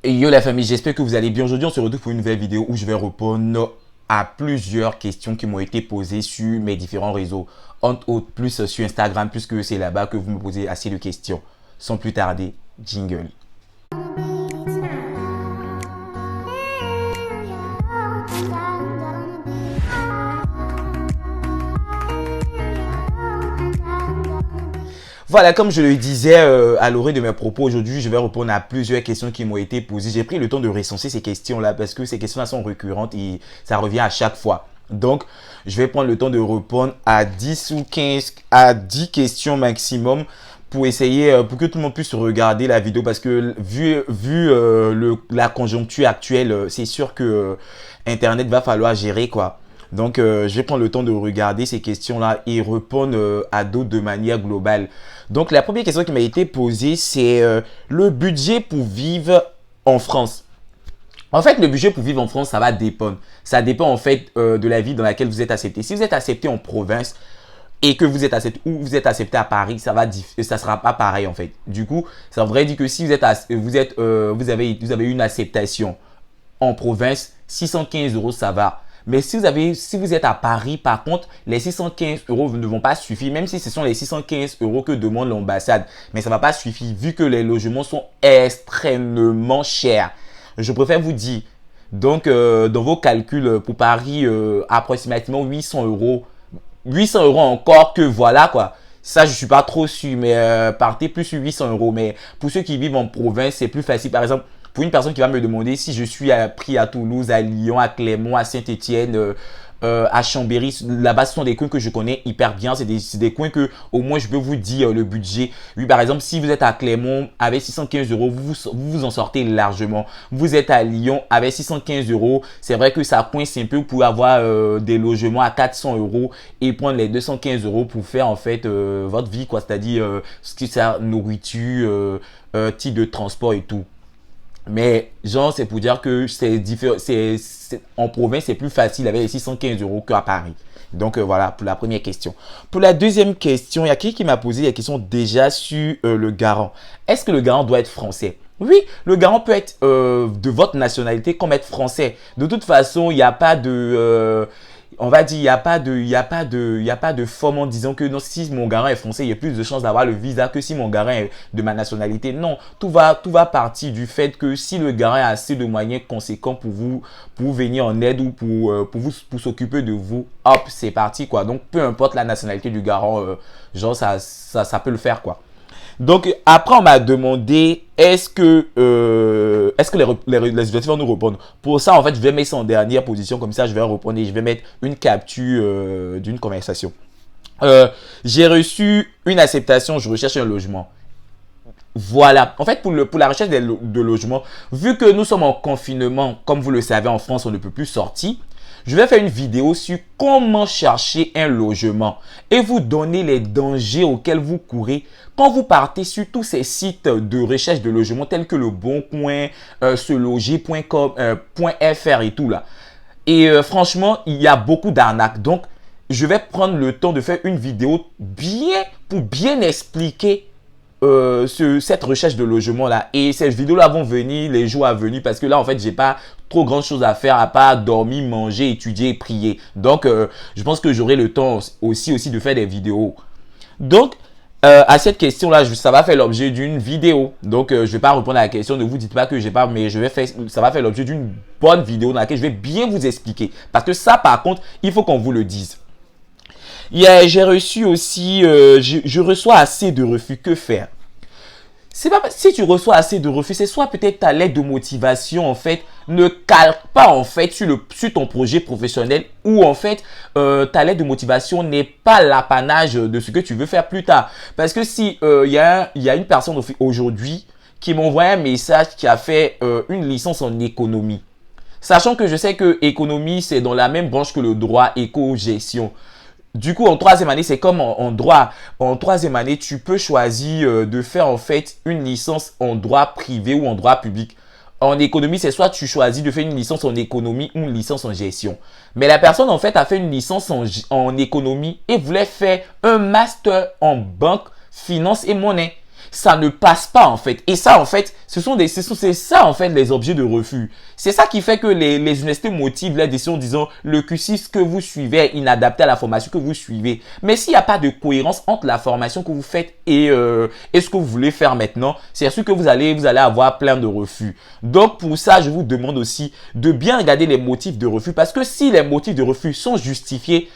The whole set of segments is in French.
Et yo la famille, j'espère que vous allez bien. Aujourd'hui, on se retrouve pour une nouvelle vidéo où je vais répondre à plusieurs questions qui m'ont été posées sur mes différents réseaux. Entre autres, plus sur Instagram, puisque c'est là-bas que vous me posez assez de questions. Sans plus tarder, jingle. Voilà, comme je le disais à l'orée de mes propos, aujourd'hui, je vais répondre à plusieurs questions qui m'ont été posées. J'ai pris le temps de recenser ces questions-là parce que ces questions-là sont récurrentes et ça revient à chaque fois. Donc, je vais prendre le temps de répondre à 10 ou 15, à 10 questions maximum pour essayer, pour que tout le monde puisse regarder la vidéo parce que vu la conjoncture actuelle, c'est sûr que Internet va falloir gérer quoi. Donc, je vais prendre le temps de regarder ces questions-là et répondre à d'autres de manière globale. Donc, la première question qui m'a été posée, c'est le budget pour vivre en France. En fait, le budget pour vivre en France, ça va dépendre. Ça dépend en fait de la ville dans laquelle vous êtes accepté. Si vous êtes accepté en province et que vous êtes accepté ou vous êtes accepté à Paris, ça sera pas pareil en fait. Du coup, ça voudrait dire que si vous avez une acceptation en province, 615 euros, ça va. Mais si vous êtes à Paris, par contre, les 615 euros ne vont pas suffire, même si ce sont les 615 euros que demande l'ambassade. Mais ça ne va pas suffire vu que les logements sont extrêmement chers. Je préfère vous dire, donc dans vos calculs pour Paris, approximativement 800 euros. 800 euros encore que voilà quoi. Ça, je suis pas trop sûr, mais partez plus sur 800 euros. Mais pour ceux qui vivent en province, c'est plus facile. Par exemple, pour une personne qui va me demander si je suis pris à Toulouse, à Lyon, à Clermont, à Saint-Étienne, à Chambéry, là-bas, ce sont des coins que je connais hyper bien. C'est des coins que, au moins, je peux vous dire le budget. Oui, par exemple, si vous êtes à Clermont avec 615 euros, vous en sortez largement. Vous êtes à Lyon avec 615 euros. C'est vrai que ça coince un peu pour avoir des logements à 400 euros et prendre les 215 euros pour faire, en fait, votre vie, quoi. C'est-à-dire, ce qui sert nourriture, type de transport et tout. Mais genre, c'est pour dire que c'est différent. En province, c'est plus facile avec les 615 euros qu'à Paris. Donc voilà pour la première question. Pour la deuxième question, il y a qui m'a posé la question déjà sur le garant. Est-ce que le garant doit être français? Oui, le garant peut être de votre nationalité comme être français. De toute façon, il n'y a pas de... on va dire, il y a pas de forme en disant que non, si mon garant est français, il y a plus de chances d'avoir le visa que si mon garant est de ma nationalité. Non, tout va partir du fait que si le garant a assez de moyens conséquents pour vous venir en aide ou pour s'occuper de vous, hop, c'est parti quoi. Donc, peu importe la nationalité du garant, genre ça peut le faire quoi. Donc, après, on m'a demandé est-ce que les étudiants vont nous répondre. Pour ça, en fait, je vais mettre ça en dernière position. Comme ça, je vais répondre et je vais mettre une capture d'une conversation. J'ai reçu une acceptation, je recherche un logement. Voilà. En fait, pour la recherche de logement, vu que nous sommes en confinement, comme vous le savez, en France, on ne peut plus sortir. Je vais faire une vidéo sur comment chercher un logement et vous donner les dangers auxquels vous courez quand vous partez sur tous ces sites de recherche de logement tels que le Boncoin, seloger.com, .fr et tout là. Et franchement, il y a beaucoup d'arnaques. Donc, je vais prendre le temps de faire une vidéo pour bien expliquer cette recherche de logement là, et ces vidéos là vont venir les jours à venir parce que là en fait j'ai pas trop grand chose à faire à part dormir, manger, étudier et prier. Donc je pense que j'aurai le temps aussi de faire des vidéos. Donc à cette question là, ça va faire l'objet d'une vidéo. Donc je vais pas répondre à la question, ne vous dites pas que j'ai pas, mais ça va faire l'objet d'une bonne vidéo dans laquelle je vais bien vous expliquer parce que ça par contre il faut qu'on vous le dise. J'ai reçu aussi, je reçois assez de refus. Que faire? C'est pas si tu reçois assez de refus, c'est soit peut-être ta lettre de motivation en fait ne calque pas en fait sur ton projet professionnel ou en fait ta lettre de motivation n'est pas l'apanage de ce que tu veux faire plus tard. Parce que si il y a une personne aujourd'hui qui m'envoie un message qui a fait une licence en économie. Sachant que je sais que économie c'est dans la même branche que le droit éco-gestion. Du coup, en troisième année, c'est comme en droit. En troisième année, tu peux choisir de faire en fait une licence en droit privé ou en droit public. En économie, c'est soit tu choisis de faire une licence en économie ou une licence en gestion. Mais la personne, en fait, a fait une licence en économie et voulait faire un master en banque, finance et monnaie. ça ne passe pas en fait. Et ça en fait, c'est ça en fait les objets de refus. C'est ça qui fait que les universités motivent la décision en disant le cursus que vous suivez est inadapté à la formation que vous suivez. Mais s'il n'y a pas de cohérence entre la formation que vous faites et ce que vous voulez faire maintenant, c'est sûr que vous allez avoir plein de refus. Donc pour ça, je vous demande aussi de bien regarder les motifs de refus, parce que si les motifs de refus sont justifiés,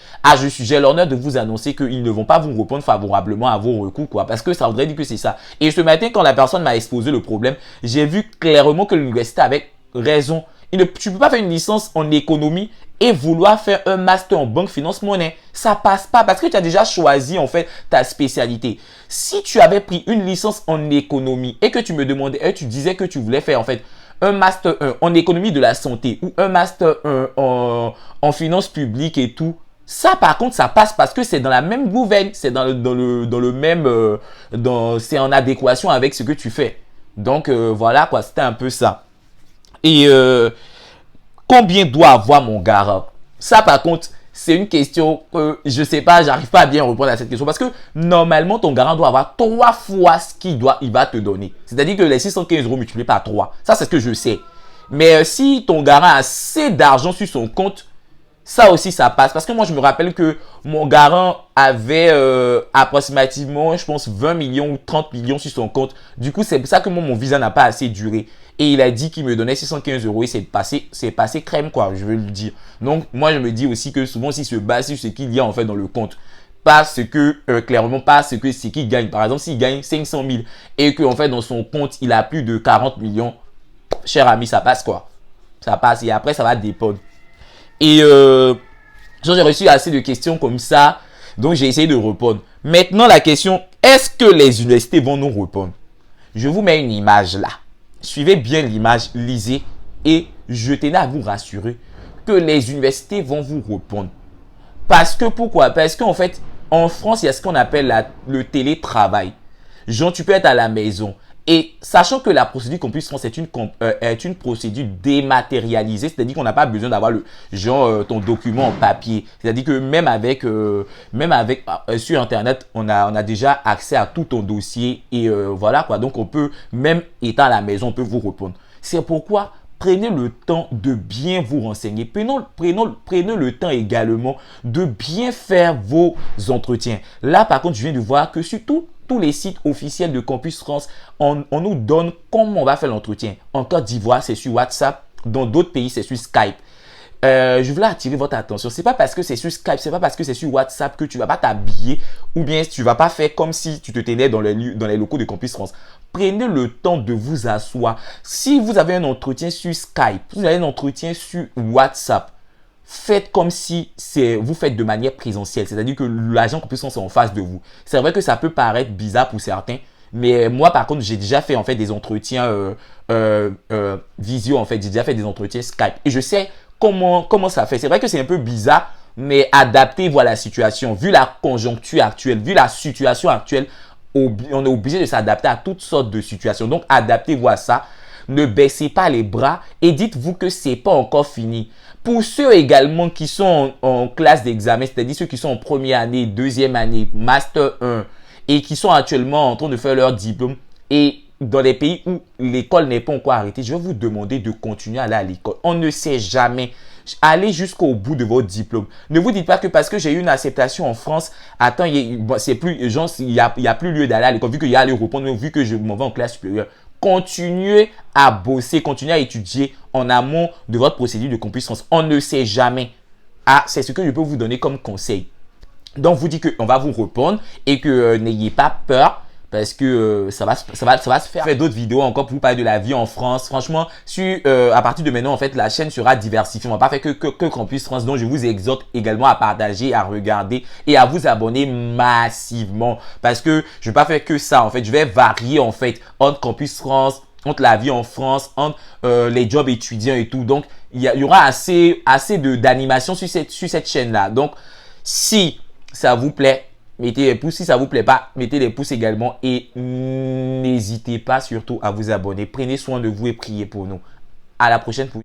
j'ai l'honneur de vous annoncer qu'ils ne vont pas vous répondre favorablement à vos recours, quoi, parce que ça voudrait dire que c'est ça. Et ce matin, quand la personne m'a exposé le problème, j'ai vu clairement que l'université avait raison. Tu ne peux pas faire une licence en économie et vouloir faire un master en banque finance monnaie. Ça passe pas parce que tu as déjà choisi en fait ta spécialité. Si tu avais pris une licence en économie et que tu me demandais, et tu disais que tu voulais faire en fait un master 1 en économie de la santé ou un master 1 en finance publique et tout, ça par contre ça passe parce que c'est dans la même gouvernement, c'est dans le même, c'est en adéquation avec ce que tu fais. Donc voilà quoi, c'était un peu ça. Et combien doit avoir mon garant? Ça par contre, c'est une question que je sais pas, j'arrive pas à bien répondre à cette question parce que normalement ton garant doit avoir 3 fois ce qu'il va te donner. C'est-à-dire que les 615 € multipliés par 3, ça c'est ce que je sais. Mais si ton garant a assez d'argent sur son compte, ça aussi ça passe. Parce que moi je me rappelle que mon garant avait approximativement, je pense 20 millions ou 30 millions sur son compte. Du coup c'est pour ça que moi mon visa n'a pas assez duré. Et il a dit qu'il me donnait 615 € et c'est passé crème quoi, je veux le dire. Donc moi je me dis aussi que souvent s'il se base sur ce qu'il y a en fait dans le compte, parce que clairement pas ce qu'il gagne. Par exemple s'il gagne 500 000 et qu'en fait dans son compte il a plus de 40 millions, cher ami ça passe quoi. Ça passe et après ça va dépendre. Et j'ai reçu assez de questions comme ça, donc j'ai essayé de répondre. Maintenant la question, est-ce que les universités vont nous répondre? Je vous mets une image là. Suivez bien l'image, lisez et je tenais à vous rassurer que les universités vont vous répondre. Parce que pourquoi? Parce qu'en fait, en France, il y a ce qu'on appelle le télétravail. Genre, tu peux être à la maison. Et sachant que la procédure Campus France est une procédure dématérialisée, c'est-à-dire qu'on n'a pas besoin d'avoir ton document en papier. C'est-à-dire que même avec sur Internet, on a déjà accès à tout ton dossier et voilà quoi. Donc on peut, même étant à la maison, on peut vous répondre. C'est pourquoi prenez le temps de bien vous renseigner. Prenez le temps également de bien faire vos entretiens. Là, par contre, je viens de voir que sur tous les sites officiels de Campus France, on nous donne comment on va faire l'entretien. En Côte d'Ivoire, c'est sur WhatsApp. Dans d'autres pays, c'est sur Skype. Je voulais attirer votre attention. C'est pas parce que c'est sur Skype, c'est pas parce que c'est sur WhatsApp que tu vas pas t'habiller ou bien tu vas pas faire comme si tu te tenais dans les locaux de Campus France. Prenez le temps de vous asseoir. Si vous avez un entretien sur Skype, vous avez un entretien sur WhatsApp, faites comme si vous faites de manière présentielle. C'est-à-dire que l'agent Campus France est en face de vous. C'est vrai que ça peut paraître bizarre pour certains, mais moi par contre j'ai déjà fait en fait des entretiens visio en fait. J'ai déjà fait des entretiens Skype et je sais comment ça fait. C'est vrai que c'est un peu bizarre, mais adaptez-vous à la situation. Vu la conjoncture actuelle, vu la situation actuelle, on est obligé de s'adapter à toutes sortes de situations. Donc, adaptez-vous à ça. Ne baissez pas les bras et dites-vous que c'est pas encore fini. Pour ceux également qui sont en classe d'examen, c'est-à-dire ceux qui sont en première année, deuxième année, master 1 et qui sont actuellement en train de faire leur diplôme et dans les pays où l'école n'est pas encore arrêtée, je vais vous demander de continuer à aller à l'école. On ne sait jamais. Allez jusqu'au bout de votre diplôme. Ne vous dites pas que parce que j'ai eu une acceptation en France, attends, c'est plus, genre, il y a plus lieu d'aller à l'école, vu qu'il y a à répondre, vu que je m'en vais en classe supérieure. Continuez à bosser, continuez à étudier en amont de votre procédure de Campus France. On ne sait jamais. Ah, c'est ce que je peux vous donner comme conseil. Donc, vous dites qu'on va vous répondre et que n'ayez pas peur. Parce que ça va se faire d'autres vidéos encore pour vous parler de la vie en France. Franchement, à partir de maintenant, en fait, la chaîne sera diversifiée. On va pas faire que Campus France. Donc, je vous exhorte également à partager, à regarder et à vous abonner massivement. Parce que je vais pas faire que ça, en fait. Je vais varier, en fait, entre Campus France, entre la vie en France, entre les jobs étudiants et tout. Donc, il y aura assez d'animation sur cette chaîne-là. Donc, si ça vous plaît, mettez les pouces. Si ça vous plaît pas, mettez les pouces également. Et n'hésitez pas surtout à vous abonner. Prenez soin de vous et priez pour nous. À la prochaine.